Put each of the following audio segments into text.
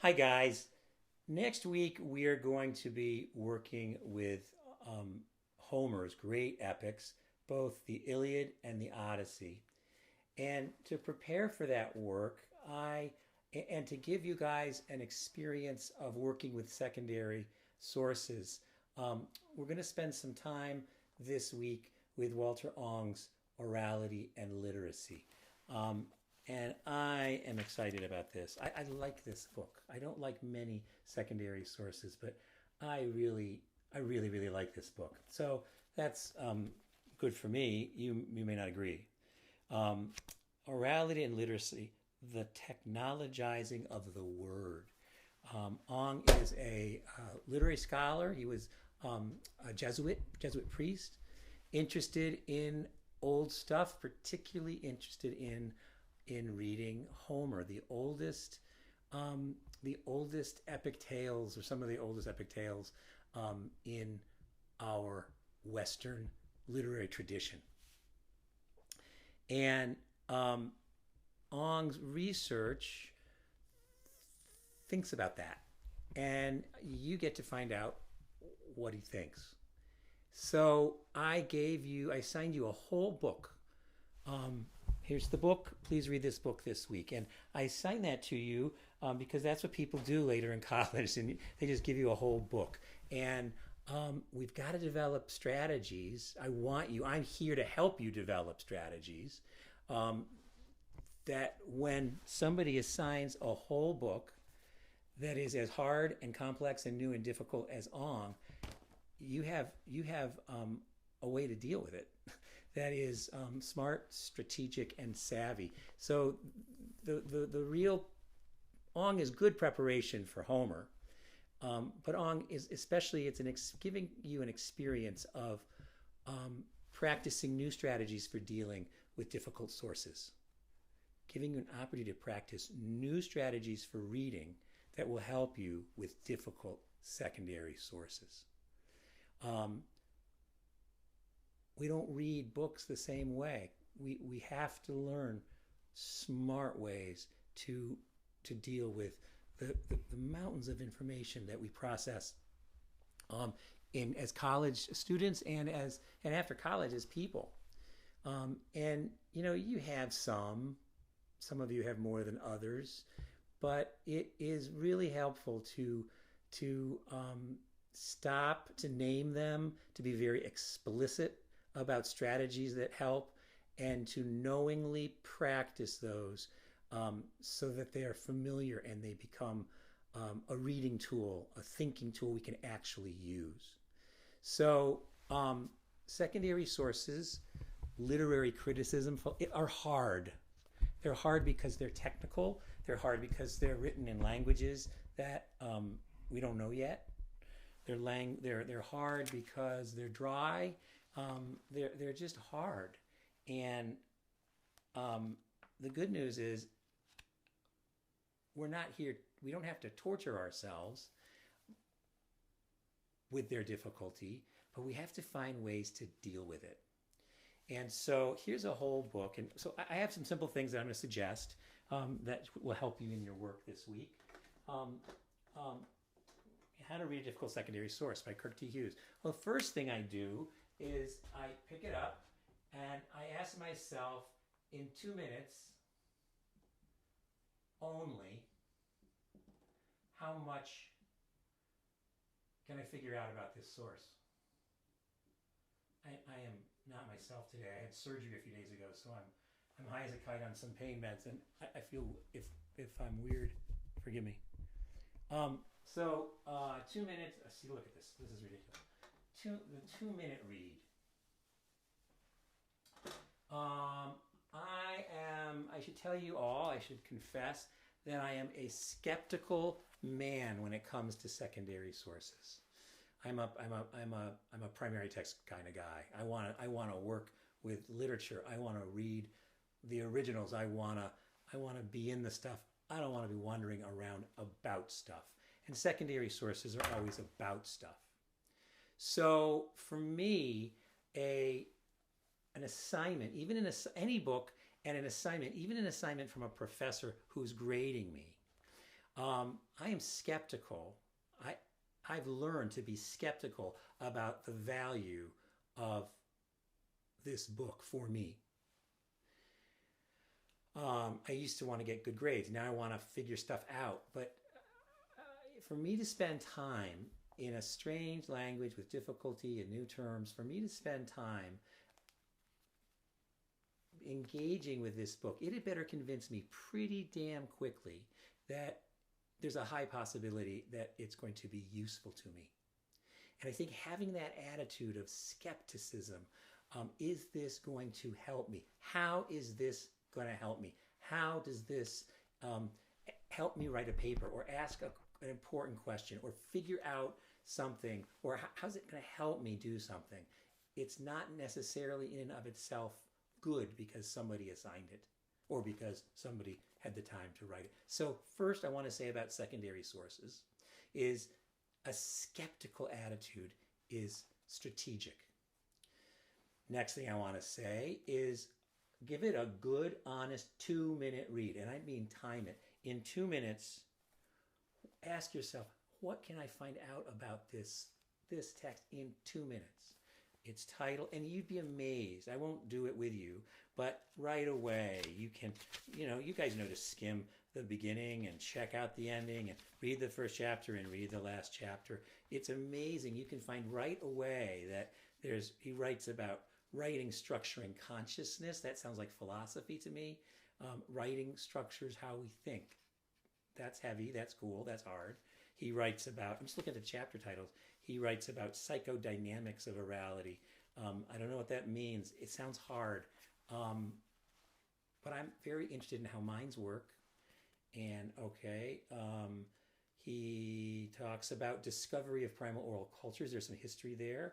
Hi, guys. Next week, we are going to be working with um, Homer's great epics, both the Iliad and the Odyssey. And to prepare for that work, and to give you guys an experience of working with secondary sources, we're going to spend some time this week with Walter Ong's Orality and Literacy. Um, and I am excited about this. I like this book. I don't like many secondary sources, but I really, really like this book. So that's good for me. You may not agree. Um, Orality and Literacy, the technologizing of the word. Ong is a literary scholar. He was a Jesuit priest, interested in old stuff, particularly interested in reading Homer, the oldest epic tales, or some of the oldest epic tales in our Western literary tradition. And Ong's research thinks about that, and you get to find out what he thinks. So I signed you a whole book. um, Here's the book. Please read this book this week. And I assign that to you because that's what people do later in college, and they just give you a whole book. And we've got to develop strategies. I'm here to help you develop strategies um, that when somebody assigns a whole book that is as hard and complex and new and difficult as Ong, you have a way to deal with it that is smart, strategic, and savvy. So the real Ong is good preparation for Homer, but Ong is especially giving you an experience of practicing new strategies for dealing with difficult sources, giving you an opportunity to practice new strategies for reading that will help you with difficult secondary sources. Um, we don't read books the same way. We have to learn smart ways to deal with the mountains of information that we process um, in as college students and after college as people. And you have some of you have more than others, but it is really helpful to stop, to name them, to be very explicit about strategies that help, and to knowingly practice those so that they are familiar and they become a reading tool, a thinking tool we can actually use. So, secondary sources, literary criticism are hard. They're hard because they're technical. They're hard because they're written in languages that we don't know yet. They're hard because they're dry. They're just hard. And the good news is we're not here. We don't have to torture ourselves with their difficulty, but we have to find ways to deal with it. And so here's a whole book. And so I have some simple things that I'm going to suggest that will help you in your work this week. Um, um, How to Read a Difficult Secondary Source by Kirk T. Hughes. Well, the first thing I do is I pick it up and I ask myself, in 2 minutes only, how much can I figure out about this source? I am not myself today. I had surgery a few days ago, so I'm high as a kite on some pain meds, and I feel if I'm weird, forgive me. So 2 minutes. See, look at this. This is ridiculous. The 2 minute read. I should tell you all. I should confess that I am a skeptical man when it comes to secondary sources. I'm a primary text kind of guy. I want to work with literature. I want to read the originals. I want to be in the stuff. I don't want to be wandering around about stuff. And secondary sources are always about stuff. So for me, an assignment, even in any book, and an assignment, even an assignment from a professor who's grading me, I am skeptical. I, I've learned to be skeptical about the value of this book for me. I used to want to get good grades. Now I want to figure stuff out. But for me to spend time in a strange language with difficulty and new terms, for me to spend time engaging with this book, it had better convince me pretty damn quickly that there's a high possibility that it's going to be useful to me. And I think having that attitude of skepticism, is this going to help me? How is this going to help me? How does this help me write a paper or ask an important question or figure out something, or how's it going to help me do something? It's not necessarily in and of itself good because somebody assigned it or because somebody had the time to write it. So first I want to say about secondary sources is a skeptical attitude is strategic. Next thing I want to say is give it a good, honest 2-minute read. And I mean time it. In 2 minutes, ask yourself, what can I find out about this text in 2 minutes? Its title, and you'd be amazed. I won't do it with you, but right away you can, you guys know to skim the beginning and check out the ending and read the first chapter and read the last chapter. It's amazing. You can find right away that he writes about writing structuring consciousness. That sounds like philosophy to me. Writing structures how we think. That's heavy, that's cool, that's hard. He writes about, I'm just looking at the chapter titles, he writes about psychodynamics of orality. I don't know what that means. It sounds hard. But I'm very interested in how minds work. And he talks about discovery of primal oral cultures. There's some history there.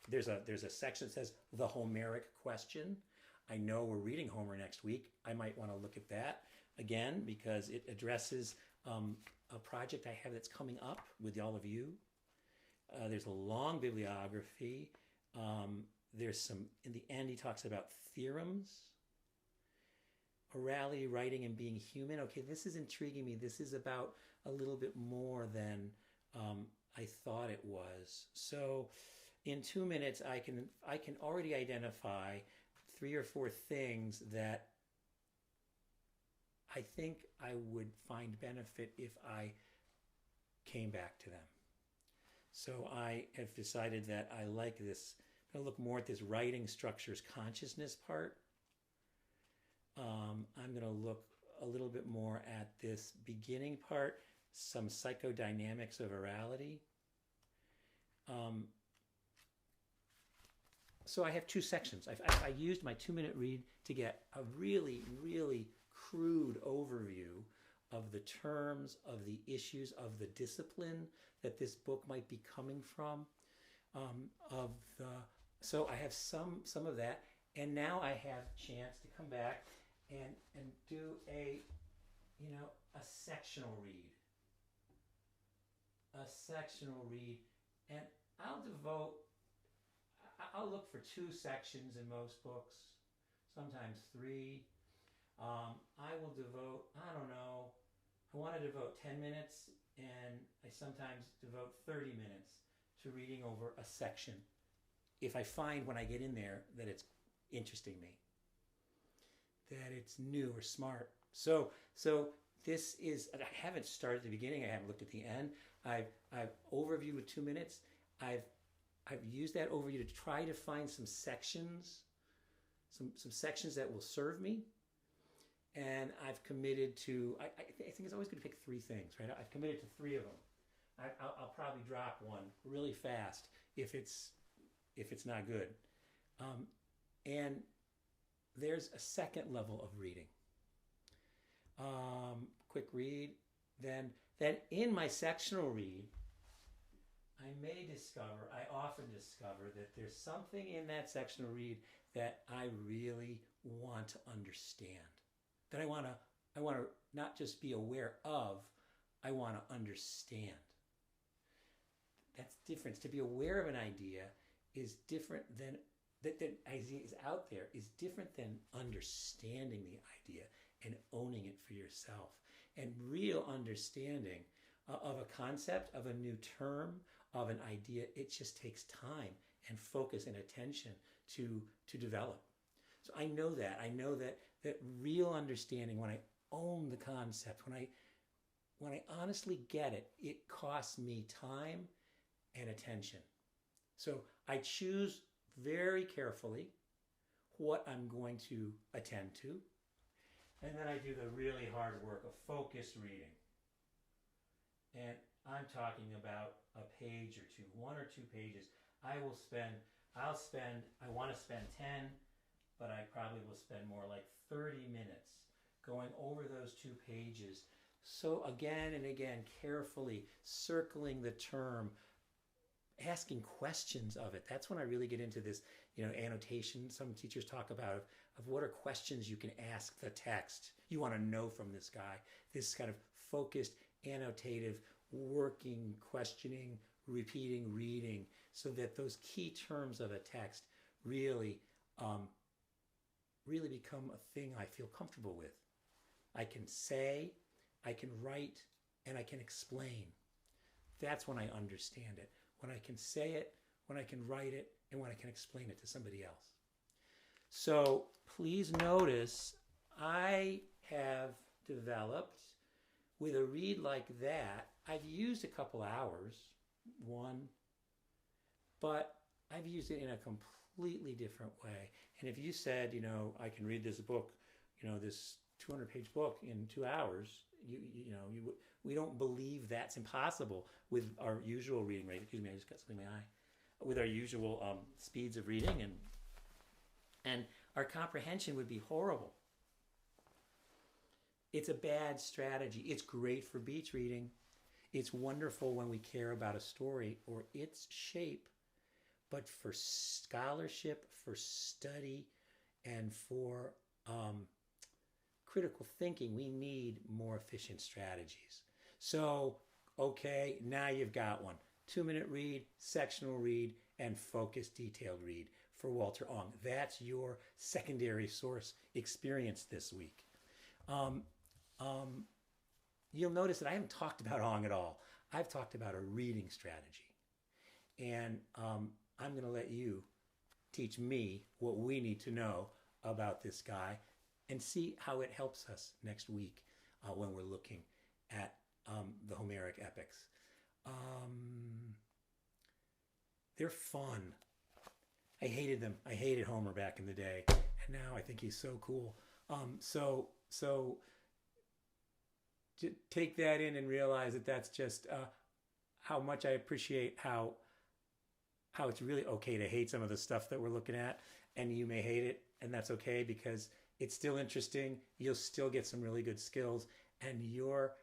There's a section that says the Homeric question. I know we're reading Homer next week. I might want to look at that again because it addresses a project I have that's coming up with all of you. There's a long bibliography. There's some, in the end, he talks about theorems, orality, writing, and being human. Okay, this is intriguing me. This is about a little bit more than I thought it was. So in 2 minutes, I can already identify 3 or 4 things that I think I would find benefit if I came back to them. So I have decided that I like this. I'm going to look more at this writing structures consciousness part. I'm going to look a little bit more at this beginning part, some psychodynamics of orality. So I have 2 sections. I used my 2-minute read to get a really, really crude overview of the terms, of the issues, of the discipline that this book might be coming from. So I have some of that, and now I have a chance to come back and do a sectional read. A sectional read, and I'll look for 2 sections in most books, sometimes 3. I will devote, I don't know, I want to devote 10 minutes, and I sometimes devote 30 minutes to reading over a section if I find when I get in there that it's interesting me, that it's new or smart. So this is, I haven't started at the beginning, I haven't looked at the end. I've overviewed with 2 minutes. I've used that overview to try to find some sections, some sections that will serve me. And I've committed to, I think it's always good to pick 3 things, right? I've committed to 3 of them. I'll probably drop one really fast if it's not good. And there's a second level of reading. Quick read. Then in my sectional read, I often discover that there's something in that sectional read that I really want to understand. That I want to not just be aware of, I want to understand. That's different. To be aware of an idea is different than that idea is out there is different than understanding the idea and owning it for yourself. and real understanding of a concept, of a new term, of an idea. It just takes time and focus and attention to develop. So I know that. I know that real understanding, when I own the concept, when I honestly get it, it costs me time and attention. So I choose very carefully what I'm going to attend to. And then I do the really hard work of focused reading. And I'm talking about a page or two, 1 or 2 pages. I want to spend 10, but I probably will spend more like 30 minutes going over those 2 pages. So again and again, carefully circling the term, asking questions of it. That's when I really get into this, annotation. Some teachers talk about of what are questions you can ask the text. You want to know from this guy, this kind of focused, annotative, working, questioning, repeating, reading, so that those key terms of a text really, really become a thing I feel comfortable with. I can say, I can write, and I can explain. That's when I understand it. When I can say it, when I can write it, and when I can explain it to somebody else. So please notice I have developed, with a read like that, I've used a couple hours, but I've used it in a completely different way. And if you said, I can read this book, this 200-page book in 2 hours, we don't believe that's impossible with our usual reading rate. Excuse me, I just got something in my eye. With our usual speeds of reading, and our comprehension would be horrible. It's a bad strategy. It's great for beach reading. It's wonderful when we care about a story or its shape, but for scholarship, for study, and for critical thinking, we need more efficient strategies. So, okay, now you've got one. 2-minute read, sectional read, and focused detailed read for Walter Ong. That's your secondary source experience this week. You'll notice that I haven't talked about Ong at all. I've talked about a reading strategy. And I'm going to let you teach me what we need to know about this guy and see how it helps us next week when we're looking at the Homeric epics. They're fun. I hated them. I hated Homer back in the day, and now I think he's so cool. So to take that in and realize that that's just how much I appreciate how it's really okay to hate some of the stuff that we're looking at, and you may hate it, and that's okay because it's still interesting. You'll still get some really good skills, and your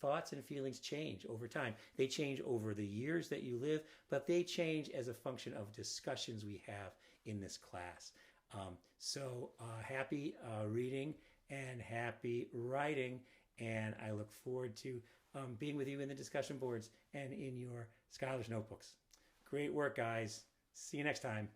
thoughts and feelings change over time. They change over the years that you live, but they change as a function of discussions we have in this class. So happy reading and happy writing, and I look forward to being with you in the discussion boards and in your scholars notebooks. Great work, guys. See you next time.